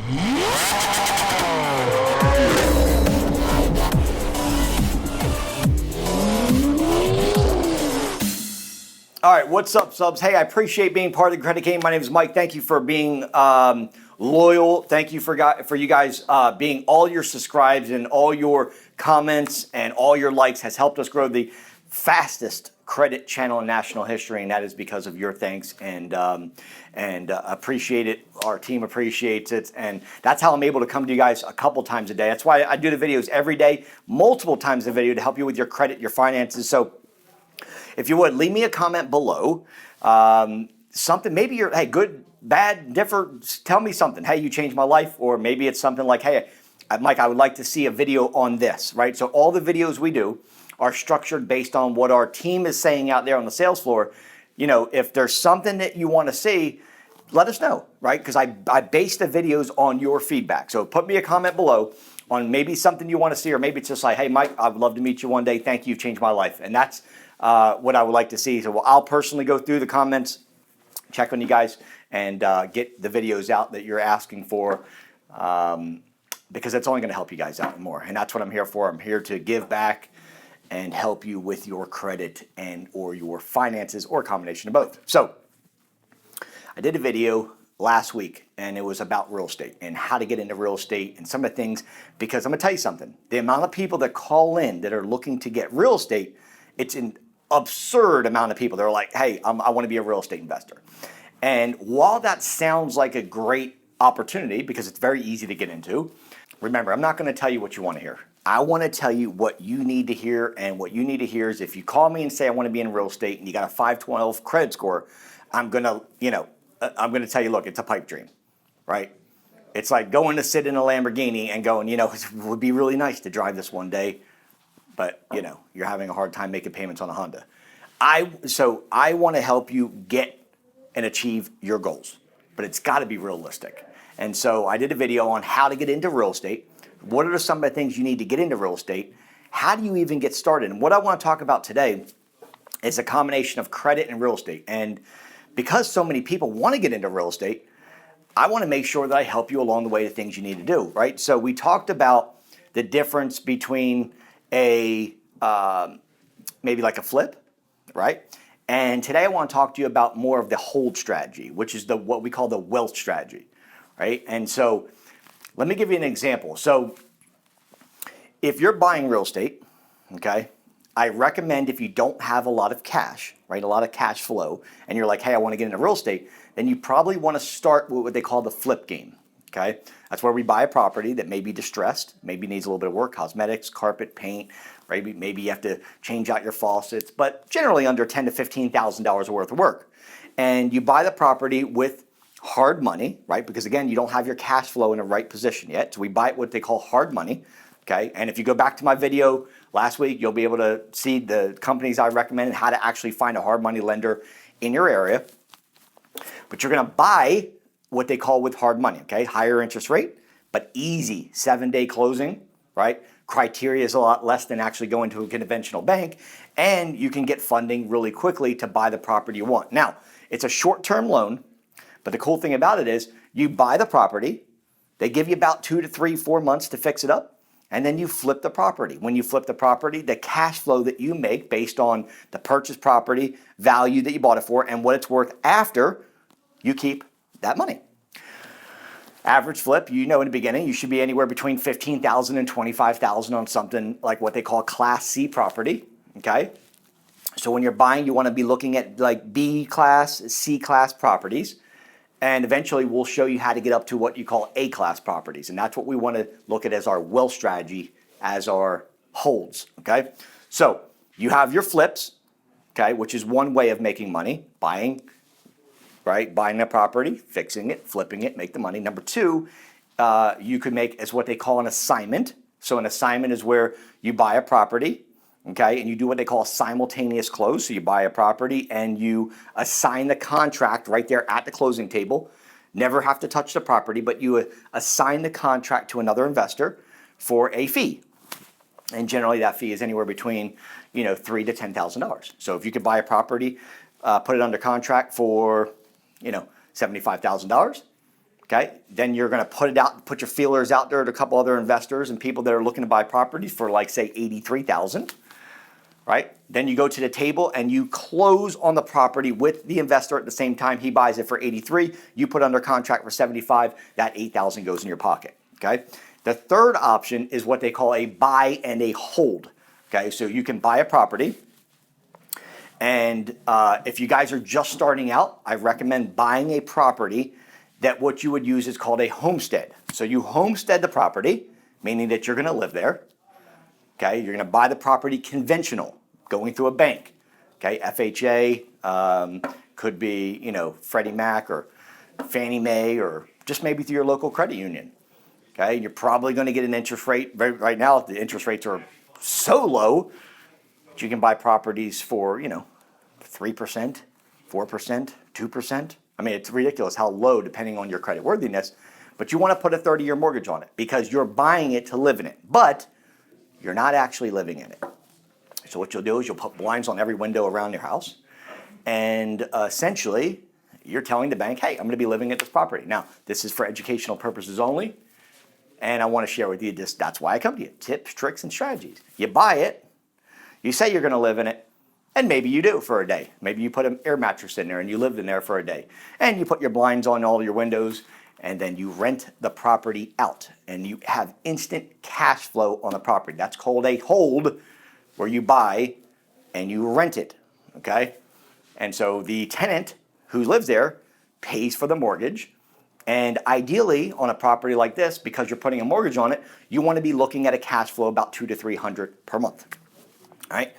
All right, what's up, subs? Hey, I appreciate being part of the Credit Game. My name is Mike. Thank you for being loyal. Thank you for you guys being all your subscribes and all your comments and all your likes has helped us grow the fastest credit channel in national history, and that is because of your thanks and appreciate it. Our team appreciates it, and that's how I'm able to come to you guys a couple times a day. That's why I do the videos every day, multiple times a video to help you with your credit, your finances. So if you would, leave me a comment below. Something, maybe you're, hey, good, bad, different, tell me something. Hey, you changed my life. Or maybe it's something like, hey, Mike, I would like to see a video on this, right? So all the videos we do are structured based on what our team is saying out there on the sales floor. You know, if there's something that you want to see, let us know, right? Because I base the videos on your feedback. So put me a comment below on maybe something you want to see, or maybe it's just like, hey, Mike, I would love to meet you one day. Thank you, you've changed my life. And that's what I would like to see. So I'll personally go through the comments, check on you guys, and get the videos out that you're asking for, because that's only going to help you guys out more. And that's what I'm here for. I'm here to give back and help you with your credit and or your finances, or a combination of both. So I did a video last week, and it was about real estate and how to get into real estate and some of the things, because I'm going to tell you something. The amount of people that call in that are looking to get real estate, it's an absurd amount of people. They're like, hey, I want to be a real estate investor. And while that sounds like a great opportunity, because it's very easy to get into, remember, I'm not going to tell you what you want to hear. I want to tell you what you need to hear, and what you need to hear is, if you call me and say I want to be in real estate and you got a 512 credit score, I'm going to tell you, look, it's a pipe dream, right? It's like going to sit in a Lamborghini and going, it would be really nice to drive this one day, but you're having a hard time making payments on a Honda. So I want to help you get and achieve your goals, but it's got to be realistic. And so I did a video on how to get into real estate. What are some of the things you need to get into real estate? How do you even get started? And what I want to talk about today is a combination of credit and real estate. And because so many people want to get into real estate, I want to make sure that I help you along the way to things you need to do, right? So we talked about the difference between maybe like a flip, right? And today I want to talk to you about more of the hold strategy, which is what we call the wealth strategy, right? And so let me give you an example. So if you're buying real estate, okay, I recommend, if you don't have a lot of cash, right, a lot of cash flow, and you're like, hey, I want to get into real estate, then you probably want to start with what they call the flip game, okay? That's where we buy a property that may be distressed, maybe needs a little bit of work, cosmetics, carpet, paint, right? Maybe you have to change out your faucets, but generally under $10,000 to $15,000 worth of work. And you buy the property with hard money, right? Because again, you don't have your cash flow in the right position yet. So we buy it what they call hard money, okay? And if you go back to my video last week, you'll be able to see the companies I recommend and how to actually find a hard money lender in your area. But you're gonna buy what they call with hard money, okay? Higher interest rate, but easy 7-day closing, right? Criteria is a lot less than actually going to a conventional bank, and you can get funding really quickly to buy the property you want. Now, it's a short-term loan, but the cool thing about it is you buy the property, they give you about 2 to 3, 4 months to fix it up, and then you flip the property. When you flip the property, the cash flow that you make based on the purchase property value that you bought it for and what it's worth after, you keep that money. Average flip, in the beginning, you should be anywhere between $15,000 and $25,000 on something like what they call Class C property, okay? So when you're buying, you want to be looking at like B class, C class properties, and eventually we'll show you how to get up to what you call A class properties, and that's what we want to look at as our wealth strategy, as our holds, okay? So you have your flips, okay, which is one way of making money, buying, right? Buying a property, fixing it, flipping it, make the money. Number two, you could make as what they call an assignment. So an assignment is where you buy a property, okay, and you do what they call a simultaneous close. So you buy a property and you assign the contract right there at the closing table. Never have to touch the property, but you assign the contract to another investor for a fee. And generally that fee is anywhere between, $3,000 to $10,000. So if you could buy a property, put it under contract for, $75,000, Okay, then you're going to put it out, put your feelers out there to a couple other investors and people that are looking to buy properties for like say 83,000, right? Then you go to the table and you close on the property with the investor at the same time. He buys it for 83, you put under contract for 75, that 8,000 goes in your pocket, okay? The third option is what they call a buy and a hold, okay? So you can buy a property, and if you guys are just starting out, I recommend buying a property that what you would use is called a homestead. So you homestead the property, meaning that you're going to live there. Okay, you're going to buy the property conventional, going through a bank. Okay, FHA, could be, you know, Freddie Mac or Fannie Mae, or just maybe through your local credit union. Okay, you're probably going to get an interest rate. Right now, the interest rates are so low that you can buy properties for, you know, 3%, 4%, 2%. I mean, it's ridiculous how low, depending on your credit worthiness, but you want to put a 30-year mortgage on it because you're buying it to live in it, but you're not actually living in it. So what you'll do is you'll put blinds on every window around your house, and essentially you're telling the bank, hey, I'm going to be living at this property. Now, this is for educational purposes only, and I want to share with you this. That's why I come to you. Tips, tricks, and strategies. You buy it, you say you're going to live in it, and maybe you do for a day. Maybe you put an air mattress in there and you lived in there for a day. And you put your blinds on all your windows, and then you rent the property out. And you have instant cash flow on the property. That's called a hold, where you buy and you rent it, okay? And so the tenant who lives there pays for the mortgage. And ideally, on a property like this, because you're putting a mortgage on it, you want to be looking at a cash flow about $200 to $300 per month, all right?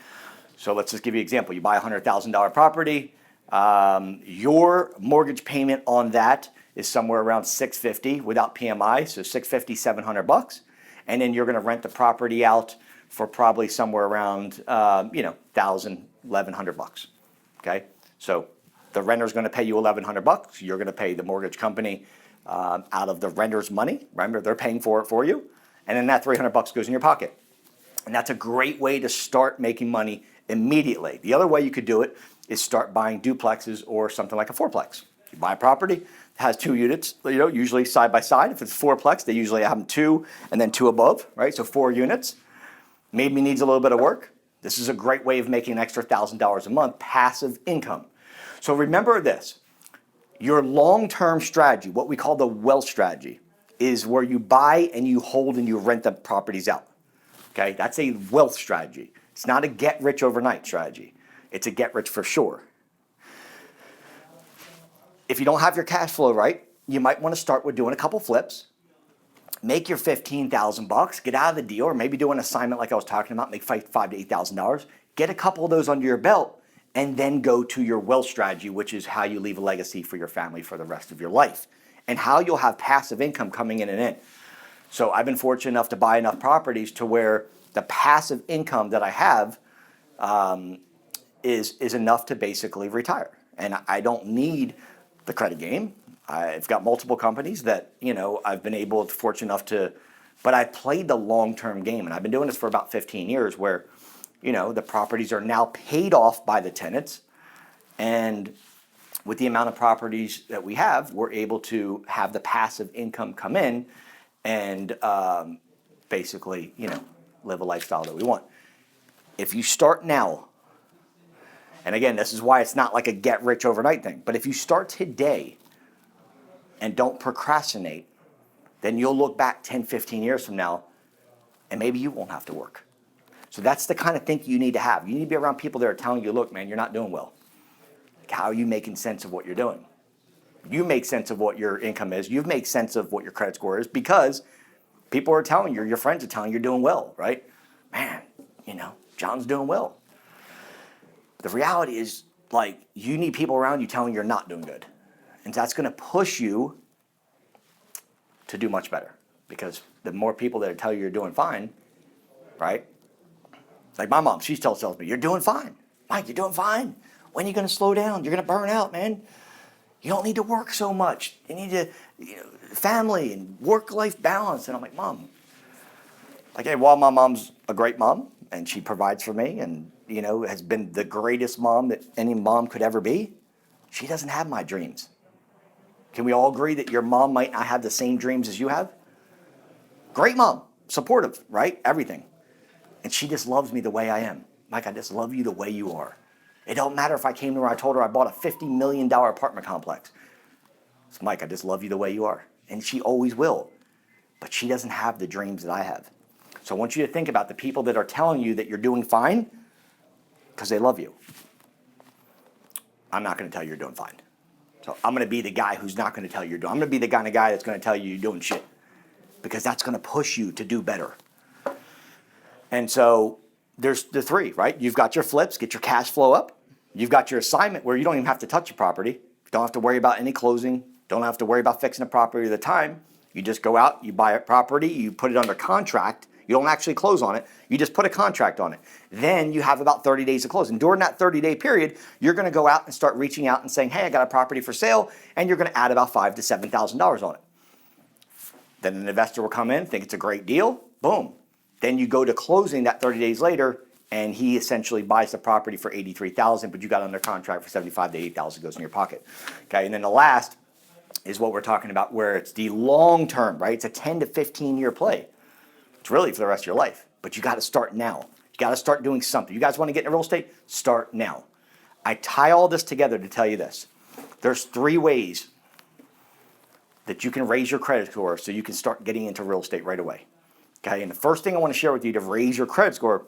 So let's just give you an example. You buy a $100,000 property. Your mortgage payment on that is somewhere around $650 without PMI, so $650, $700, and then you're going to rent the property out for probably somewhere around $1,000, $1,100. Okay, so the renter's going to pay you $1,100. You're going to pay the mortgage company out of the renter's money. Remember, they're paying for it for you, and then that $300 goes in your pocket. And that's a great way to start making money immediately. The other way you could do it is start buying duplexes or something like a fourplex. You buy a property, it has 2 units, usually side by side. If it's a fourplex, they usually have them 2 and then 2 above, right? So 4 units. Maybe needs a little bit of work. This is a great way of making an extra $1,000 a month, passive income. So remember this, your long-term strategy, what we call the wealth strategy, is where you buy and you hold and you rent the properties out. Okay, that's a wealth strategy. It's not a get rich overnight strategy. It's a get rich for sure. If you don't have your cash flow right, you might want to start with doing a couple flips, make your $15,000, get out of the deal, or maybe do an assignment like I was talking about, make $5,000 to $8,000, get a couple of those under your belt, and then go to your wealth strategy, which is how you leave a legacy for your family for the rest of your life, and how you'll have passive income coming in and in. So I've been fortunate enough to buy enough properties to where the passive income that I have is enough to basically retire. And I don't need the credit game. I've got multiple companies that, I've been fortunate enough to, but I played the long-term game. And I've been doing this for about 15 years where, the properties are now paid off by the tenants. And with the amount of properties that we have, we're able to have the passive income come in and basically, live a lifestyle that we want. If you start now, and again, this is why it's not like a get rich overnight thing, but if you start today and don't procrastinate, then you'll look back 10, 15 years from now, and maybe you won't have to work. So that's the kind of thinking you need to have. You need to be around people that are telling you, look, man, you're not doing well. Like, how are you making sense of what you're doing? You make sense of what your income is. You make sense of what your credit score is because people are telling you, your friends are telling you you're doing well, right? Man, John's doing well. The reality is, you need people around you telling you you're not doing good. And that's going to push you to do much better because the more people that tell you you're doing fine, right? Like my mom, she tells me, you're doing fine. Mike, you're doing fine. When are you going to slow down? You're going to burn out, man. You don't need to work so much. You need to, family and work-life balance. And I'm like, Mom, while my mom's a great mom and she provides for me and, has been the greatest mom that any mom could ever be, she doesn't have my dreams. Can we all agree that your mom might not have the same dreams as you have? Great mom, supportive, right? Everything. And she just loves me the way I am. Mike, I just love you the way you are. It don't matter if I came to her, I told her I bought a $50 million apartment complex. It's Mike, I just love you the way you are. And she always will. But she doesn't have the dreams that I have. So I want you to think about the people that are telling you that you're doing fine because they love you. I'm not going to tell you you're doing fine. So I'm going to be the guy who's not going to tell you you're doing. I'm going to be the kind of guy that's going to tell you you're doing shit because that's going to push you to do better. And so there's the three, right? You've got your flips, get your cash flow up. You've got your assignment where you don't even have to touch your property. You don't have to worry about any closing. Don't have to worry about fixing a property at a time. You just go out, you buy a property, you put it under contract. You don't actually close on it. You just put a contract on it. Then you have about 30 days to close. And during that 30-day period, you're going to go out and start reaching out and saying, hey, I got a property for sale, and you're going to add about $5,000 to $7,000 on it. Then an investor will come in, think it's a great deal, boom. Then you go to closing that 30 days later, and he essentially buys the property for $83,000, but you got under contract for $75,000 to $80,000 goes in your pocket. Okay, and then the last is what we're talking about, where it's the long term, right? It's a 10 to 15 year play. It's really for the rest of your life, but you got to start now. You got to start doing something. You guys want to get into real estate? Start now. I tie all this together to tell you this. There's 3 ways that you can raise your credit score so you can start getting into real estate right away. Okay, and the first thing I want to share with you to raise your credit score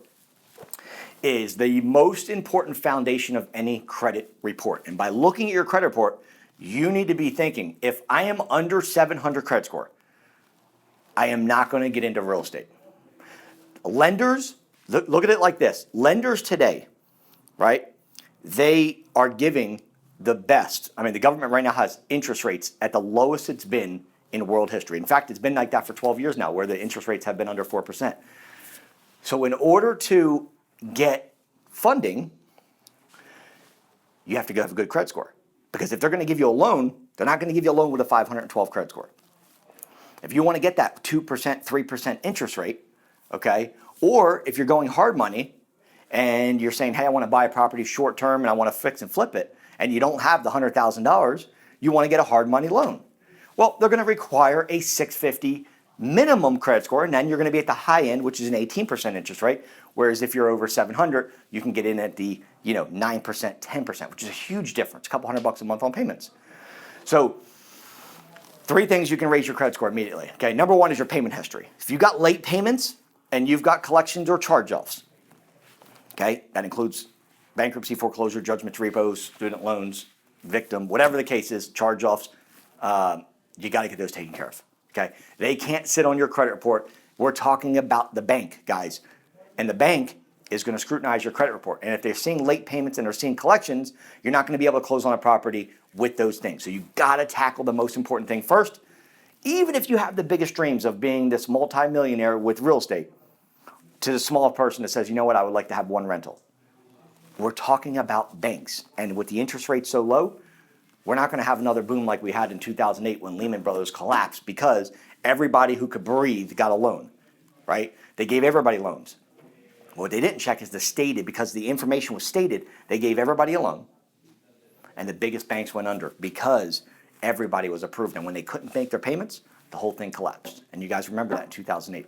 is the most important foundation of any credit report. And by looking at your credit report, you need to be thinking, if I am under 700 credit score, I am not going to get into real estate. Lenders, look at it like this. Lenders today, right, they are giving the best. I mean, the government right now has interest rates at the lowest it's been in world history. In fact, it's been like that for 12 years now, where the interest rates have been under 4%. So in order to get funding, you have to have a good credit score. Because if they're going to give you a loan, they're not going to give you a loan with a 512 credit score. If you want to get that 2%, 3% interest rate, okay, or if you're going hard money and you're saying, hey, I want to buy a property short term and I want to fix and flip it, and you don't have the $100,000, you want to get a hard money loan. Well, they're going to require a 650 minimum credit score, and then you're going to be at the high end, which is an 18% interest rate. Whereas if you're over 700, you can get in at the 9%, 10%, which is a huge difference, a couple $100 a month on payments. So 3 things you can raise your credit score immediately. Okay, number 1 is your payment history. If you've got late payments and you've got collections or charge-offs, okay, that includes bankruptcy, foreclosure, judgments, repos, student loans, victim, whatever the case is, charge-offs, you got to get those taken care of. Okay, they can't sit on your credit report. We're talking about the bank, guys, and the bank is going to scrutinize your credit report. And if they're seeing late payments and they're seeing collections, you're not going to be able to close on a property with those things. So you got to tackle the most important thing first. Even if you have the biggest dreams of being this multimillionaire with real estate, to the small person that says, you know what, I would like to have 1 rental. We're talking about banks. And with the interest rate so low, we're not going to have another boom like we had in 2008 when Lehman Brothers collapsed, because everybody who could breathe got a loan, right? They gave everybody loans. What they didn't check is the stated, because the information was stated, they gave everybody a loan, and the biggest banks went under because everybody was approved. And when they couldn't make their payments, the whole thing collapsed. And you guys remember that in 2008.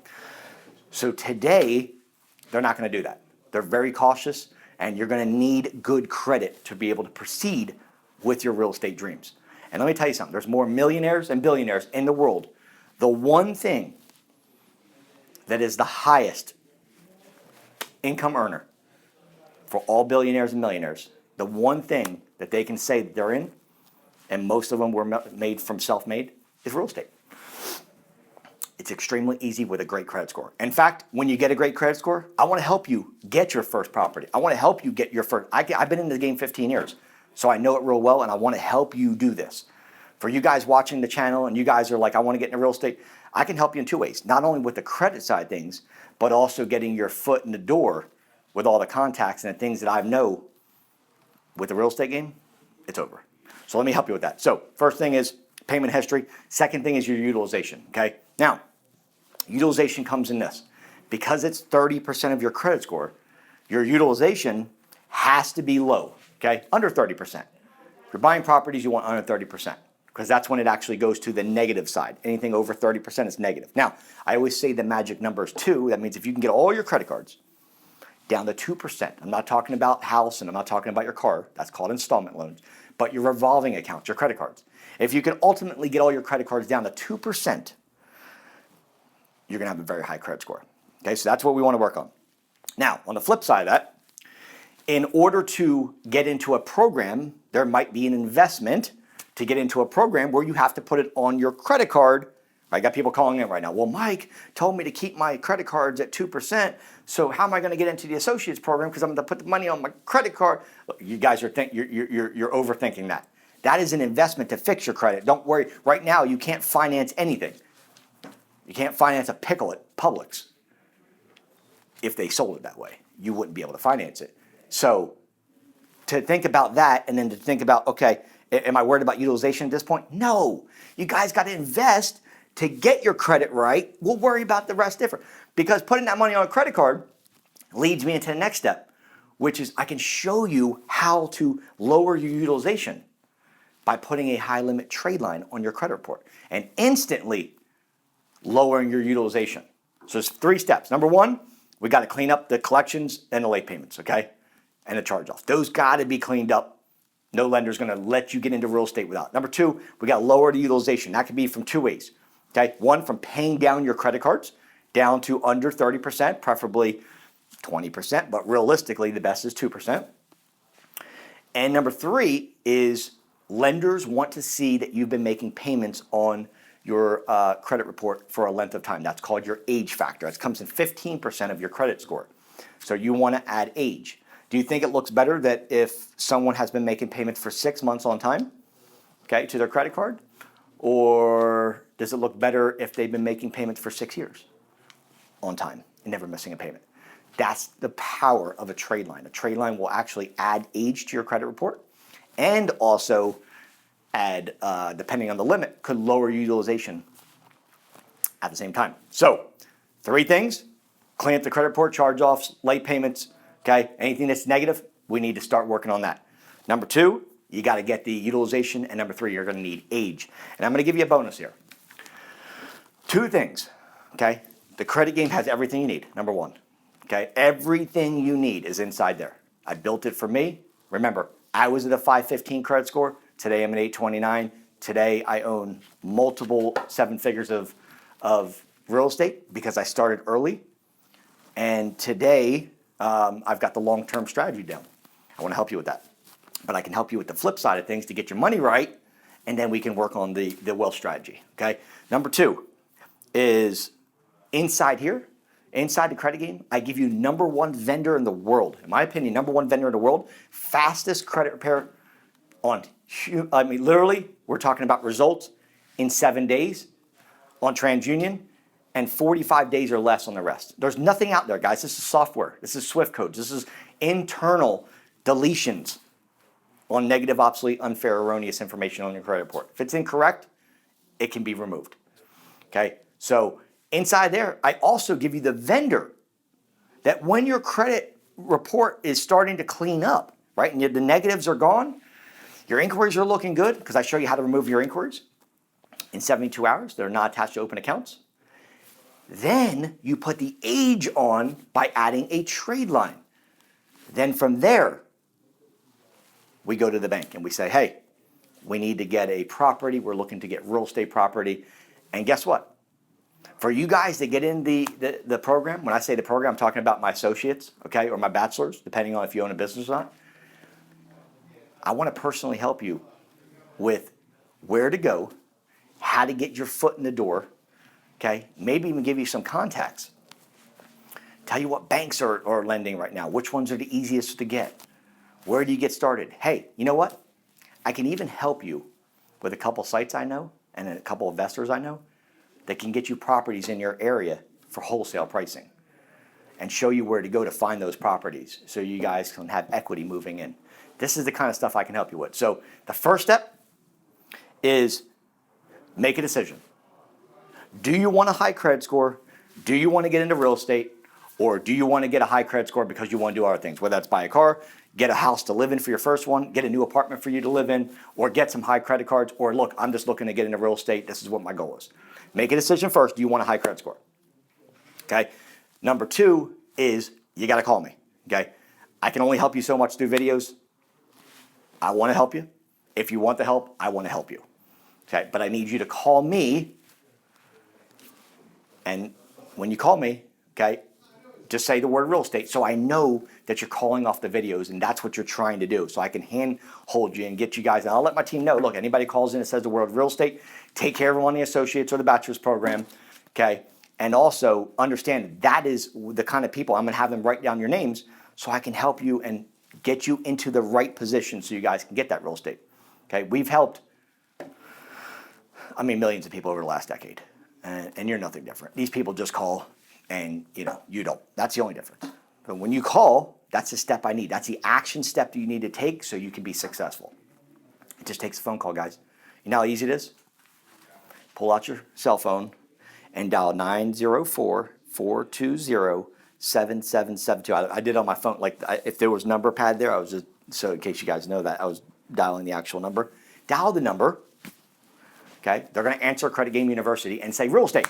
So today, they're not going to do that. They're very cautious, and you're going to need good credit to be able to proceed with your real estate dreams. And let me tell you something. There's more millionaires and billionaires in the world. The one thing that is the highest income earner for all billionaires and millionaires, the one thing that they can say that they're in, and most of them were made from self-made, is real estate. It's extremely easy with a great credit score. In fact, when you get a great credit score, I want to help you get your first property. I want to help you get your first. I've been in the game 15 years, so I know it real well, and I want to help you do this. For you guys watching the channel, and you guys are like, I want to get into real estate, I can help you in 2 ways. Not only with the credit side of things, but also getting your foot in the door with all the contacts and the things that I know with the real estate game, it's over. So let me help you with that. So first thing is payment history. Second thing is your utilization, okay? Now, utilization comes in this. Because it's 30% of your credit score, your utilization has to be low, okay? Under 30%. If you're buying properties, you want under 30%, because that's when it actually goes to the negative side. Anything over 30% is negative. Now, I always say the magic number is 2. That means if you can get all your credit cards down to 2%, I'm not talking about house and I'm not talking about your car, that's called installment loans, but your revolving accounts, your credit cards. If you can ultimately get all your credit cards down to 2%, you're going to have a very high credit score. Okay, so that's what we want to work on. Now, on the flip side of that, in order to get into a program, there might be an investment to get into a program where you have to put it on your credit card. I got people calling in right now. Well, Mike told me to keep my credit cards at 2%. So how am I going to get into the associates program? Because I'm going to put the money on my credit card. Look, you guys are you're overthinking that. That is an investment to fix your credit. Don't worry. Right now, you can't finance anything. You can't finance a pickle at Publix. If they sold it that way, you wouldn't be able to finance it. So to think about that and then to think about, okay, am I worried about utilization at this point? No. You guys got to invest to get your credit right. We'll worry about the rest different. Because putting that money on a credit card leads me into the next step, which is I can show you how to lower your utilization by putting a high limit trade line on your credit report and instantly lowering your utilization. So there's 3 steps. Number 1, we got to clean up the collections and the late payments, okay? And the charge-offs. Those got to be cleaned up. No lender's going to let you get into real estate without. Number 2, we got to lower the utilization. That could be from 2 ways, okay? 1, from paying down your credit cards down to under 30%, preferably 20%, but realistically the best is 2%. And number 3 is lenders want to see that you've been making payments on your credit report for a length of time. That's called your age factor. That comes in 15% of your credit score. So you want to add age. Do you think it looks better that if someone has been making payments for 6 months on time, okay, to their credit card? Or does it look better if they've been making payments for 6 years on time and never missing a payment? That's the power of a trade line. A trade line will actually add age to your credit report and also add, depending on the limit, could lower utilization at the same time. So 3 things: clean up the credit report, charge-offs, late payments, okay? Anything that's negative, we need to start working on that. Number 2, you got to get the utilization. And number 3, you're going to need age. And I'm going to give you a bonus here. 2 things, okay? The credit game has everything you need, number 1. Okay, everything you need is inside there. I built it for me. Remember, I was at a 515 credit score. Today I'm at 829. Today I own multiple 7 figures of real estate because I started early. And today I've got the long-term strategy down. I want to help you with that. But I can help you with the flip side of things to get your money right, and then we can work on the wealth strategy, okay? Number 2 is inside here. Inside the credit game, I give you number 1 vendor in the world. In my opinion, number 1 vendor in the world, fastest credit repair on, I mean, literally, we're talking about results in 7 days on TransUnion and 45 days or less on the rest. There's nothing out there, guys. This is software. This is Swift codes. This is internal deletions on negative, obsolete, unfair, erroneous information on your credit report. If it's incorrect, it can be removed, okay? So inside there, I also give you the vendor that when your credit report is starting to clean up, right, and the negatives are gone, your inquiries are looking good, because I show you how to remove your inquiries in 72 hours. They're not attached to open accounts. Then you put the age on by adding a trade line. Then from there, we go to the bank and we say, hey, we need to get a property. We're looking to get real estate property. And guess what? For you guys that get in the program, when I say the program, I'm talking about my associates, okay, or my bachelors, depending on if you own a business or not. I want to personally help you with where to go, how to get your foot in the door, okay, maybe even give you some contacts. Tell you what banks are lending right now, which ones are the easiest to get, where do you get started? Hey, you know what? I can even help you with a couple sites I know and a couple investors I know that can get you properties in your area for wholesale pricing and show you where to go to find those properties so you guys can have equity moving in. This is the kind of stuff I can help you with. So the first step is make a decision. Do you want a high credit score? Do you want to get into real estate? Or do you want to get a high credit score because you want to do other things? Whether that's buy a car, get a house to live in for your first one, get a new apartment for you to live in, or get some high credit cards, or look, I'm just looking to get into real estate. This is what my goal is. Make a decision first. Do you want a high credit score? Okay. Number two is you got to call me. Okay. I can only help you so much through videos. I want to help you. If you want the help, I want to help you. Okay. But I need you to call me. And when you call me, okay, just say the word real estate so I know that you're calling off the videos and that's what you're trying to do. So I can hand hold you and get you guys. And I'll let my team know, look, anybody calls in and says the word real estate, take care of them on the associates or the bachelor's program. Okay. And also understand that is the kind of people I'm going to have them write down your names so I can help you and get you into the right position so you guys can get that real estate. Okay. We've helped, millions of people over the last decade. And you're nothing different. These people just call and, you don't. That's the only difference. But when you call, that's the step I need. That's the action step that you need to take so you can be successful. It just takes a phone call, guys. You know how easy it is? Pull out your cell phone and dial 904-420-7772. I did on my phone. If there was number pad there, I was just, so in case you guys know that, I was dialing the actual number. Dial the number. Okay, they're going to answer Credit Game University and say real estate.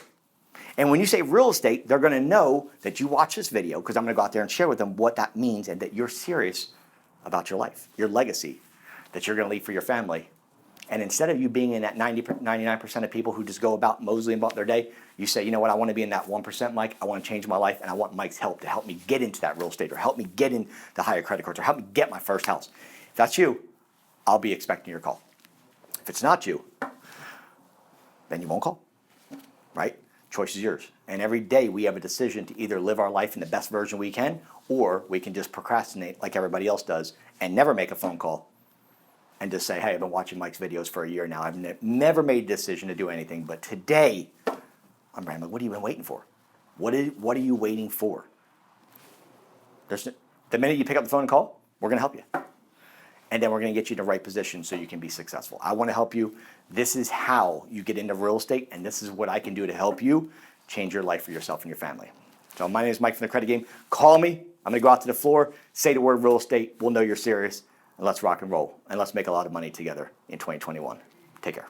And when you say real estate, they're going to know that you watch this video because I'm going to go out there and share with them what that means and that you're serious about your life, your legacy that you're going to leave for your family. And instead of you being in that 99% of people who just go about moseying about their day, you say, you know what, I want to be in that 1%, Mike. I want to change my life and I want Mike's help to help me get into that real estate or help me get in the higher credit cards or help me get my first house. If that's you, I'll be expecting your call. If it's not you, then you won't call, right? Choice is yours. And every day we have a decision to either live our life in the best version we can, or we can just procrastinate like everybody else does and never make a phone call and just say, hey, I've been watching Mike's videos for a year now. I've never made a decision to do anything, but today, I'm like, what have you been waiting for? What are you waiting for? The minute you pick up the phone and call, we're going to help you. And then we're going to get you in the right position so you can be successful. I want to help you. This is how you get into real estate, and this is what I can do to help you change your life for yourself and your family. So my name is Mike from the Credit Game. Call me. I'm going to go out to the floor, say the word real estate. We'll know you're serious, and let's rock and roll, and let's make a lot of money together in 2021. Take care.